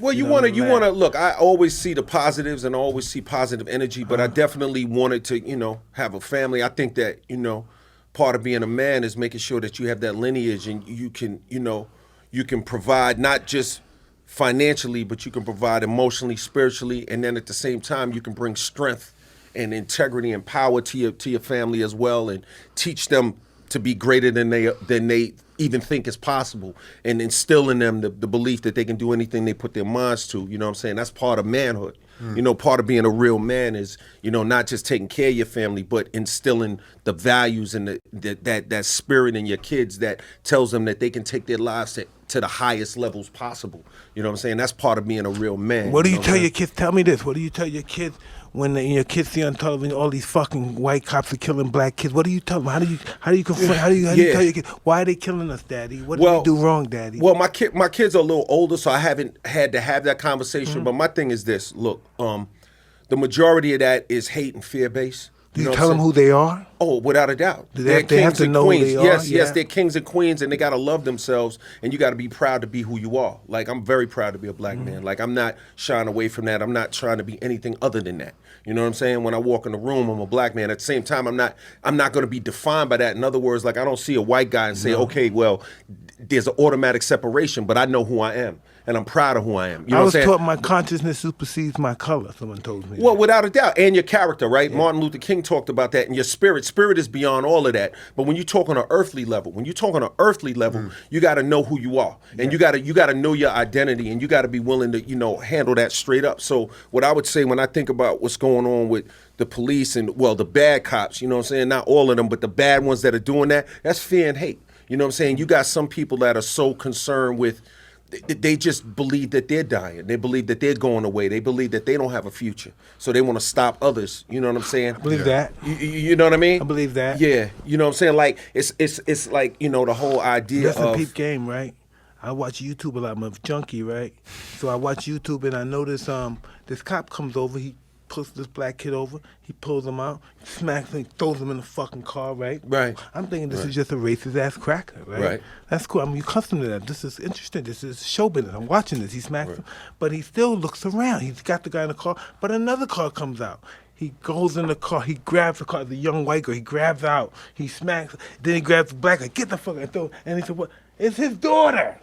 Well, you want to look. I always see the positives and I always see positive energy, but I definitely wanted to, have a family. I think that, part of being a man is making sure that you have that lineage and you can, you can provide not just financially, but you can provide emotionally, spiritually, and then at the same time you can bring strength and integrity and power to your family as well, and teach them to be greater than they even think is possible, and instill in them the belief that they can do anything they put their minds to. You know what I'm saying? That's part of manhood. Part of being a real man is, not just taking care of your family, but instilling the values and that spirit in your kids that tells them that they can take their lives to the highest levels possible. You know what I'm saying? That's part of being a real man. What do you tell your kids? Tell me this. What do you tell your kids when your kids see on television all these fucking white cops are killing black kids? What do you tell them? How do you confront? How do you tell your kids? Why are they killing us, Daddy? What did we do wrong, Daddy? Well, my kids are a little older, so I haven't had to have that conversation. But my thing is this: look, the majority of that is hate and fear based. Do you tell them who they are? Oh, without a doubt. They're kings have to and know queens. who they are? Yes, they're kings and queens, and they got to love themselves, and you got to be proud to be who you are. Like, I'm very proud to be a black man. Like, I'm not shying away from that. I'm not trying to be anything other than that. You know what I'm saying? When I walk in the room, I'm a black man. At the same time, I'm not going to be defined by that. In other words, like, I don't see a white guy and say, okay, well, there's an automatic separation, but I know who I am. And I'm proud of who I am. You know I was taught my consciousness supersedes my color, someone told me. Well, without a doubt. And your character, right? Yeah. Martin Luther King talked about that. And your spirit. Spirit is beyond all of that. But when you talk on an earthly level, you got to know who you are. And you got to know your identity. And you got to be willing to, handle that straight up. So what I would say when I think about what's going on with the police and, the bad cops, you know what I'm saying? Not all of them, but the bad ones that are doing that, that's fear and hate. You know what I'm saying? You got some people that are so concerned with, they just believe that they're dying. They believe that they're going away. They believe that they don't have a future. So they want to stop others. You know what I'm saying? I believe that. You know what I mean? I believe that. Yeah. You know what I'm saying? Like, it's like, the whole idea of... peep game, right? I watch YouTube a lot. I'm a junkie, right? So I watch YouTube and I notice this cop comes over. He pulls this black kid over. He pulls him out, smacks him, throws him in the fucking car, right? Right. I'm thinking this is just a racist ass cracker, right? Right. That's cool. I'm accustomed to that. This is interesting. This is show business. I'm watching this. He smacks him, but he still looks around. He's got the guy in the car, but another car comes out. He goes in the car. He grabs the car. The young white girl. He grabs out. He smacks. Then he grabs the black guy. Get the fuck out. And he said, "What? It's his daughter."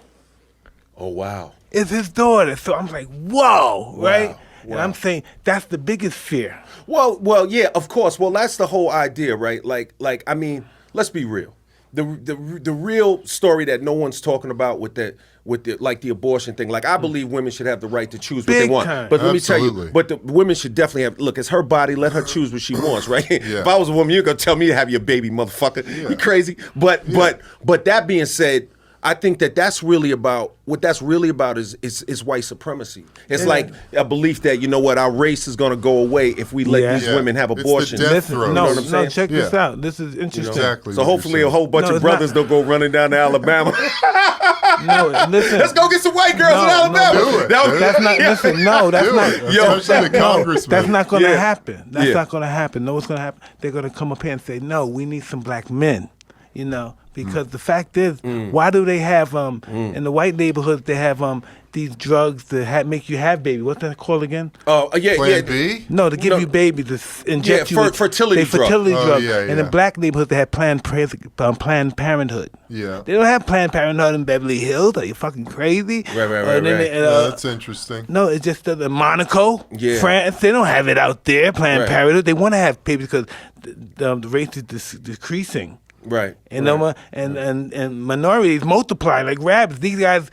Oh wow. It's his daughter. So I'm like, whoa, right? Wow. And I'm saying that's the biggest fear. Well, yeah, of course. Well, that's the whole idea, right? Like, I mean, let's be real. The real story that no one's talking about with the the abortion thing. Like, I believe women should have the right to choose what they want. Time. But let me tell you, but the women should definitely have. Look, it's her body. Let her choose what she wants, right? Yeah. If I was a woman, you're gonna tell me to have your baby, motherfucker. Yeah. You crazy? But that being said, I think that's really about what that's really about is white supremacy. It's like a belief that our race is going to go away if we let these women have abortion. No, check this out. This is interesting. Exactly. So hopefully a whole bunch of brothers don't go running down to Alabama. No, listen. Let's go get some white girls in Alabama. That's not. Listen, no, that's not. That's not going to happen. That's not going to happen. No, what's going to happen? They're going to come up here and say, "No, we need some black men." Because the fact is, why do they have in the white neighborhoods they have these drugs that make you have baby? What's that called again? Oh, Plan B? No, to give you baby, to inject you with fertility drug. In the black neighborhoods they have Planned Parenthood. Yeah. They don't have Planned Parenthood in Beverly Hills. Are you fucking crazy? Right. That's interesting. No, it's just in Monaco, France. They don't have it out there. Planned Parenthood. They want to have babies because the rate is decreasing. Right. And minorities multiply like rabbits. These guys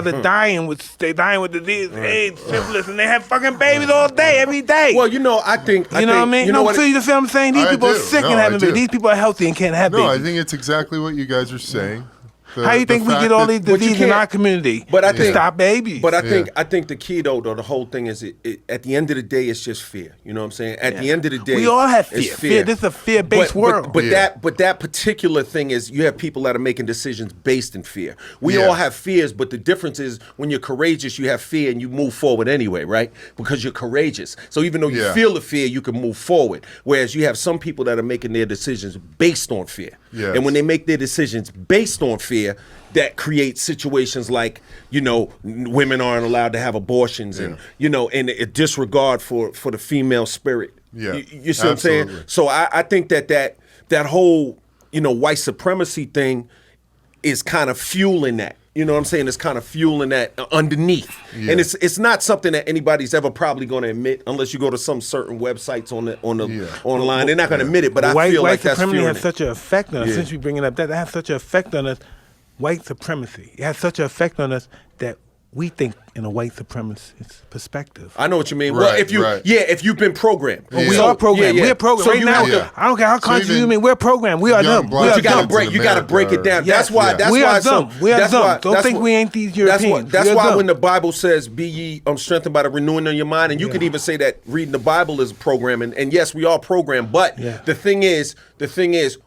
are dying with disease, AIDS, syphilis, and they have fucking babies all day, every day. Well, I think what I mean. So you see what I'm saying? These people are sick and having babies. These people are healthy and can't have babies. No, I think it's exactly what you guys are saying. How you think we get all these diseases in our community? But I think stop babies. But I think the key though, the whole thing is at the end of the day, it's just fear. You know what I'm saying? At the end of the day, we all have fear. This is a fear-based world. But that particular thing is you have people that are making decisions based in fear. We all have fears, but the difference is when you're courageous, you have fear and you move forward anyway, right? Because you're courageous. So even though you feel the fear, you can move forward. Whereas you have some people that are making their decisions based on fear. Yes. And when they make their decisions based on fear, that creates situations like, women aren't allowed to have abortions and, and a disregard for the female spirit. Yeah, You see what I'm saying? absolutely. So I think that whole, white supremacy thing is kind of fueling that. You know what I'm saying? It's kind of fueling that underneath. Yeah. And it's not something that anybody's ever probably going to admit unless you go to some certain websites online. They're not going to admit it, but I feel like that's supremacy fueling has such an effect on us. Yeah. Since we bringing up that has such an effect on us. White supremacy. It has such an effect on us that we think in a white supremacist perspective. I know what you mean. Right, Well, if you've been programmed. We are programmed. Yeah, yeah. We're programmed So right you now. have to- I don't care how conscious even you mean. We're programmed. We are young them. black We are But you gotta them. kids in break. You gotta break it down. America That's why. yeah. That's We why. are them. We are that's them. why- Don't that's think why- we ain't these That's why. Europeans. That's We are why them. when the Bible says, "Be ye strengthened by the renewing of your mind," and you can even say that reading the Bible is programming. And yes, we are programmed. But Yeah. the thing is,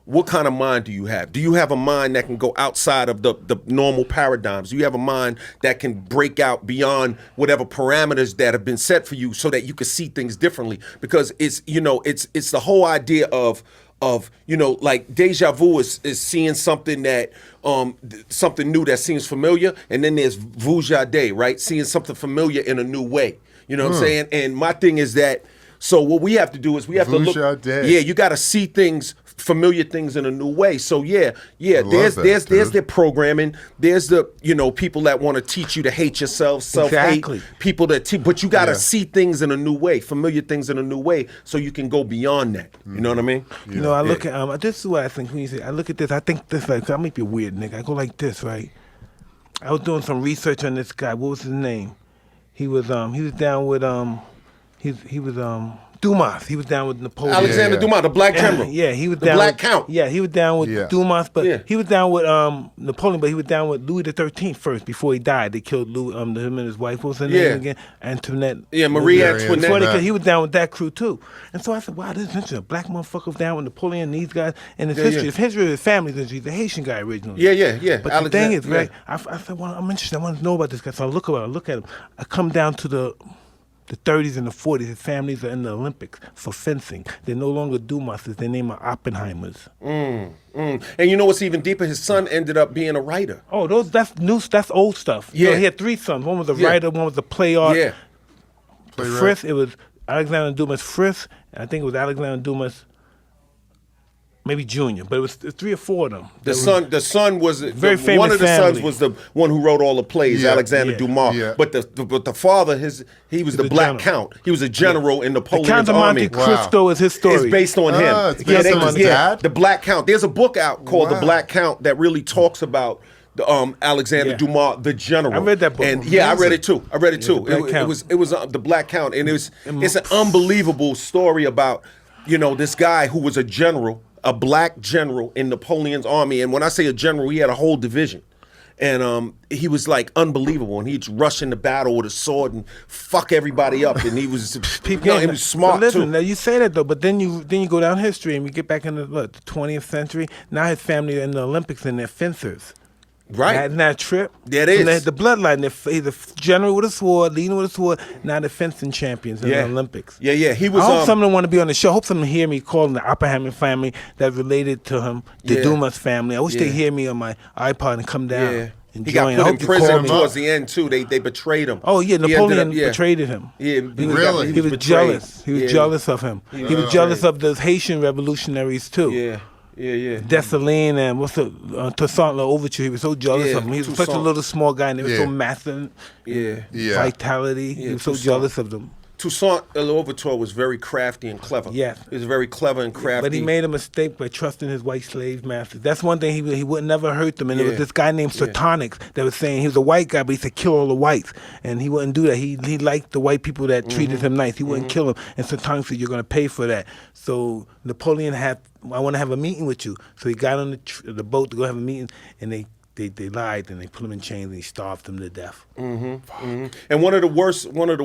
what kind of mind do you have? Do you have a mind that can go outside of the normal paradigms? Do you have a mind that can break out beyond whatever parameters that have been set for you, so that you can see things differently? Because it's the whole idea of like deja vu is seeing something that something new that seems familiar, and then there's vujade, right? Seeing something familiar in a new way. You know what I'm saying? And my thing is that, so what we have to do is we have to look. Vujade. Yeah, you got to see things, familiar things in a new way. So there's dude. their programming. There's the people that want to teach you to hate yourself, self-hate. Exactly. People but you got to Yeah. see things in a new way, familiar things in a new way, so you can go beyond that. You know what I mean? I look at this is what I think when you say I look at this. I think this like I might be a weird nigga. I go like this, right? I was doing some research on this guy. What was his name? He was down with he was Dumas. He was down with Napoleon. Alexander Yeah. Dumas, the Black General. Yeah, he was the down Black with, Count. Yeah, he was down with Yeah. Dumas, but Yeah. he was down with Napoleon, but he was down with Louis the 13th first before he died. They killed him and his wife. What was her name Yeah. again? Antoinette. Yeah, Marie Marie Antoinette. Before they Antoinette. killed- he was down with that crew too. And so I said, wow, this is interesting. A black motherfucker was down with Napoleon and these guys. And his Yeah, history, yeah. his history of his family, he's a Haitian guy originally. Yeah. But the thing is, right, I said, well, I'm interested. I want to know about this guy. So I look at him. I come down to the 30s and the 40s. His families are in the Olympics for fencing. They're no longer Dumases. Their name are Oppenheimers. And you know what's even deeper? His son ended up being a writer. Oh, that's new. That's old stuff. Yeah. He had three sons. One was a Yeah. writer. One was a play art. Yeah. Playwright. Frith. It was Alexander Dumas Frith. I think it was Alexander Dumas, maybe Junior. But it was three or four of them. The son was Very one famous of the sons family. was the one who wrote all the plays, Yeah, Alexander yeah, Dumas. yeah. But the father, he was the a Black general. Count. He was a general in The Napoleon's Count of army. Monte Cristo is his story. It's based on him. It's based on his dad? The Black Count. There's a book out called Wow. The Black Count that really talks about the Alexander Yeah. Dumas, the general. I read that book. And yeah, I read it too. The Black It Count. was the Black Count, and it's an unbelievable story about this guy who was a general, a black general in Napoleon's army. And when I say a general, he had a whole division. And he was like unbelievable, and he'd rush into battle with a sword and fuck everybody up. And he was, he was smart so listen, too. Now you say that though, but then you go down history and we get back into the 20th century. Now his family are in the Olympics and they're fencers. Right? Isn't that a trip? That So is. they had the bloodline. He's a general with a sword, leading with a sword. Now they're fencing champions in Yeah. the Olympics. Yeah. He was. I hope someone want to be on the show. I hope someone hear me calling the Oppenheimer family that's related to him, the Yeah. Dumas family. I wish they Yeah. hear me on my iPod and come down. Yeah. And He got join. I put hope in you call prison me. towards the end too. They betrayed him. Oh yeah, He ended Napoleon up- yeah. betrayed him. Yeah, Really? He was betrayed. jealous. He was Yeah. jealous of him. He was jealous of those Haitian revolutionaries too. Yeah. Dessalines and what's the Toussaint L'Ouverture. He was so jealous Yeah, of him. He was such a Toussaint. little small guy, and they were so Yeah. massive, Yeah. vitality. Yeah, he was so Toussaint. jealous of them. Toussaint L'Ouverture was very crafty and clever. Yes. He was very clever and crafty. But he made a mistake by trusting his white slave masters. That's one thing he would never hurt them. And there was Yeah. this guy named Sertonix that was saying he was a white guy, but he said kill all the whites, and he wouldn't do that. He liked the white people that treated him nice. He wouldn't kill them. And Sertonix said you're going to pay for that. So Napoleon had, I want to have a meeting with you. So he got on the boat to go have a meeting, and they lied and they put him in chains and he starved him to death. And one of the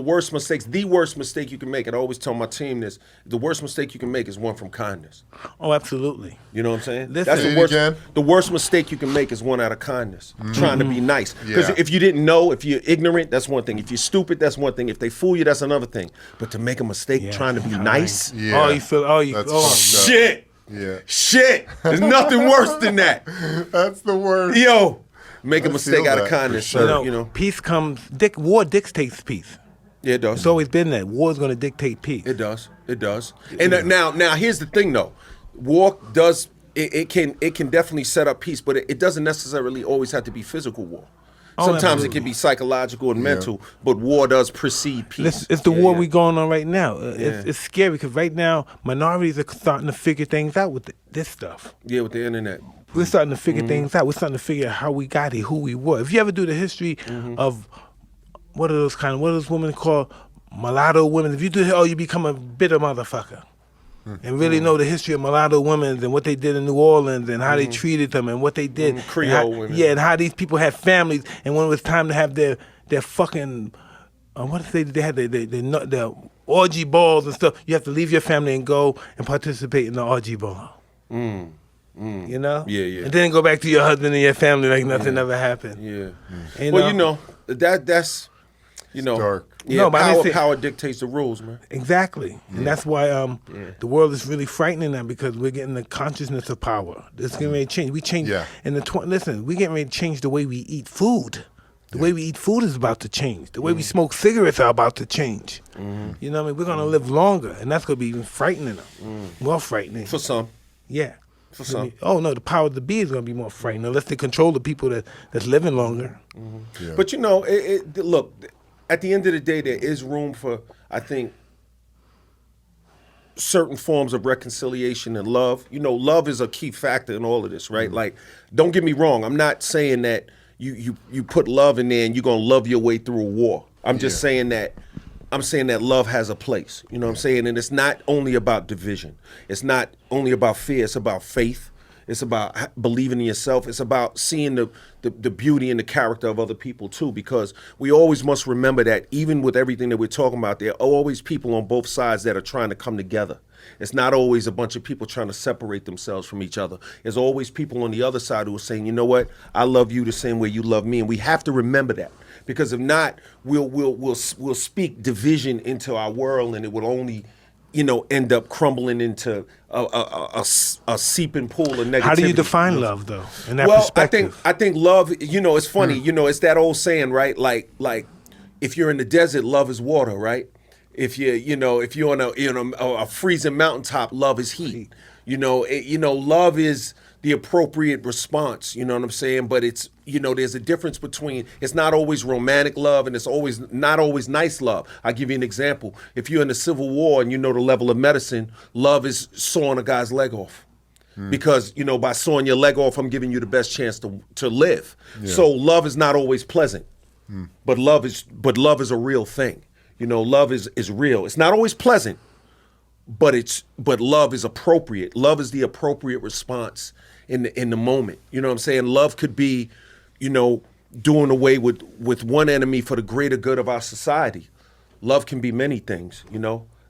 worst mistakes, the worst mistake you can make, and I always tell my team this, the worst mistake you can make is one from kindness. Oh, absolutely. You know what I'm saying? Listen. That's Say the it worst. again. The worst mistake you can make is one out of kindness, trying to be nice. Because Yeah. if you didn't know, if you're ignorant, that's one thing. If you're stupid, that's one thing. If they fool you, that's another thing. But to make a mistake Yeah. trying to be Kind. nice, Yeah. Oh, you feel? Oh, you. That's Oh, fucked up. shit. Yeah. Shit, there's nothing worse than that. That's the worst. Yo, make a I mistake feel out of that, kindness, for sir. sure. You know. Peace comes. War dictates peace. Yeah, it does. It's always been that. War is going to dictate peace. It does. It does. And now here's the thing though. War does it can definitely set up peace, but it doesn't necessarily always have to be physical war. Sometimes absolutely. it can be psychological and mental, but war does precede peace. It's the war we going on right now. It's scary because right now minorities are starting to figure things out with this stuff. Yeah, with the internet. We're starting to figure things out. We're starting to figure out how we got here, who we were. If you ever do the history of what are those women called mulatto women? If you do, you become a bitter motherfucker. And really know the history of mulatto women and what they did in New Orleans and how they treated them and what they did. Creole women. Yeah, and how these people had families. And when it was time to have their fucking, what if they had their orgy balls and stuff, you have to leave your family and go and participate in the orgy ball. You know? Yeah. And then go back to your husband and your family like nothing ever happened. Yeah. Well, that's dark. Yeah, No, but I didn't say- power dictates the rules, man. Exactly. And that's why the world is really frightening now because we're getting the consciousness of power. It's getting ready to change. We change in the listen, we're getting ready to change the way we eat food. The way we eat food is about to change. The way we smoke cigarettes are about to change. You know what I mean? We're gonna live longer, and that's gonna be even frightening. More frightening. For some. Yeah. For some. Oh no, the power of the bee is gonna be more frightening unless they control the people that's living longer. Yeah. But look, at the end of the day, there is room for, I think, certain forms of reconciliation and love. Love is a key factor in all of this, right? Like, don't get me wrong. I'm not saying that you put love in there and you're gonna love your way through a war. I'm just saying that love has a place. You know what I'm saying? And it's not only about division. It's not only about fear. It's about faith. It's about believing in yourself. It's about seeing the beauty and the character of other people too, because we always must remember that even with everything that we're talking about, there are always people on both sides that are trying to come together. It's not always a bunch of people trying to separate themselves from each other. There's always people on the other side who are saying, you know what, I love you the same way you love me, and we have to remember that. Because if not, we'll speak division into our world, and it will only end up crumbling into a seeping pool of negativity. How do you define love, though, in that Well, perspective? I think love, it's funny, it's that old saying, right? Like if you're in the desert, love is water, right? If you're on a freezing mountaintop, love is heat. Love is the appropriate response, you know what I'm saying? But it's, there's a difference between, it's not always romantic love and it's not always nice love. I'll give you an example. If you're in the Civil War and you know the level of medicine, love is sawing a guy's leg off. Because, by sawing your leg off, I'm giving you the best chance to live. Yeah. So love is not always pleasant, but love is a real thing. Love is real. It's not always pleasant, but love is appropriate. Love is the appropriate response in the moment. You know what I'm saying? Love could be, doing away with one enemy for the greater good of our society. Love can be many things,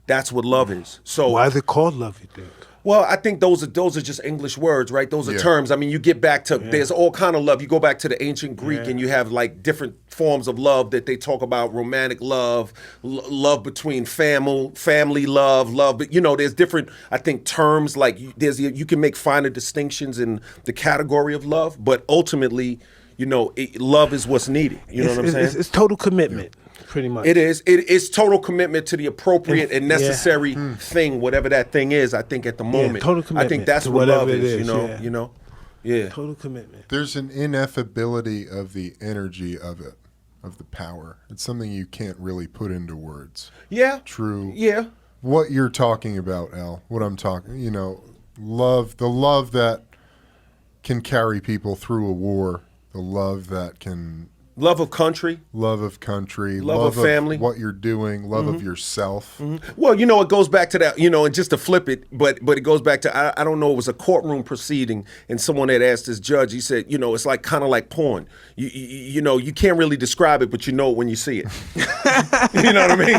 That's what love is. So why is it called love, you think? Well, I think those are just English words, right? Those are terms. I mean, you get back to, there's all kind of love. You go back to the ancient Greek and you have like different forms of love that they talk about: romantic love, love between family love, but there's different, I think, terms. Like you can make finer distinctions in the category of love, but ultimately, love is what's needed. You know what I'm saying? It's total commitment. Pretty much. It is. It's total commitment to the appropriate and necessary thing, whatever that thing is. I think at the moment, total commitment. I think that's to what love it is. Yeah. Total commitment. There's an ineffability of the energy of it, of the power. It's something you can't really put into words. Yeah. True. Yeah. What you're talking about, Al. What I'm talking. Love. The love that can carry people through a war. The love that can. Love of country. Love of country. Love of family. What you're doing. Love of yourself. Well, it goes back to that, and just to flip it, but it goes back to, I don't know, it was a courtroom proceeding, and someone had asked this judge, he said, it's like kind of like porn. You can't really describe it, but you know it when you see it. You know what I mean?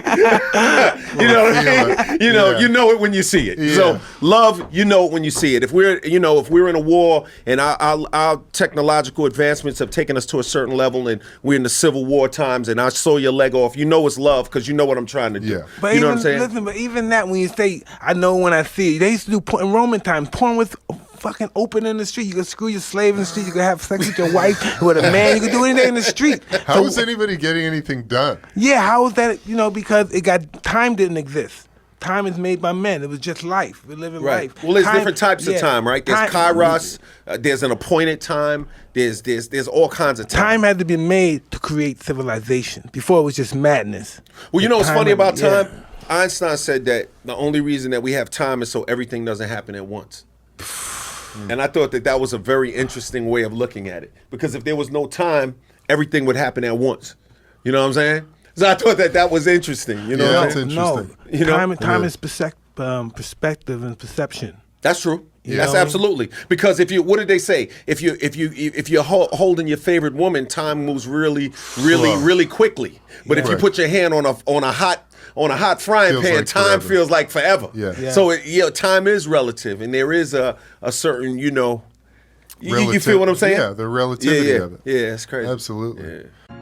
You know what I mean? You know it when you see it. Yeah. So love, it when you see it. If we're in a war and our technological advancements have taken us to a certain level and we're in the Civil War times and I saw your leg off, you know it's love because you know what I'm trying to do. Yeah. But you know even, what I'm saying? Listen, but even that, when you say, I know when I see it, they used to do porn in Roman times. Porn was fucking open in the street. You could screw your slave in the street. You could have sex with your wife, with a man. You could do anything in the street. How is anybody getting anything done? Yeah, how is that? You know, because time didn't exist. Time is made by men. It was just life. We're living Right. life. Well, there's Time- different types of time, right? There's kairos. There's an appointed time. There's all kinds of time. Time had to be made to create civilization. Before it was just madness. Well, you know what's funny about yeah. time? Einstein said that the only reason that we have time is so everything doesn't happen at once. And I thought that was a very interesting way of looking at it. Because if there was no time, everything would happen at once. You know what I'm saying? So I thought that was interesting. You know Yeah, what I'm that's saying? interesting. No, You know? time Yeah. is perspective and perception. That's true. You That's know? absolutely, because what did they say? If you're holding your favorite woman, time moves really Slow. quickly. But if you Right. put your hand on a hot frying Feels pan, like time forever. feels like forever. Yeah. Yeah. So time is relative, and there is a certain you feel what I'm saying? Yeah, the relativity yeah. of it. Yeah, it's crazy. Absolutely. Yeah.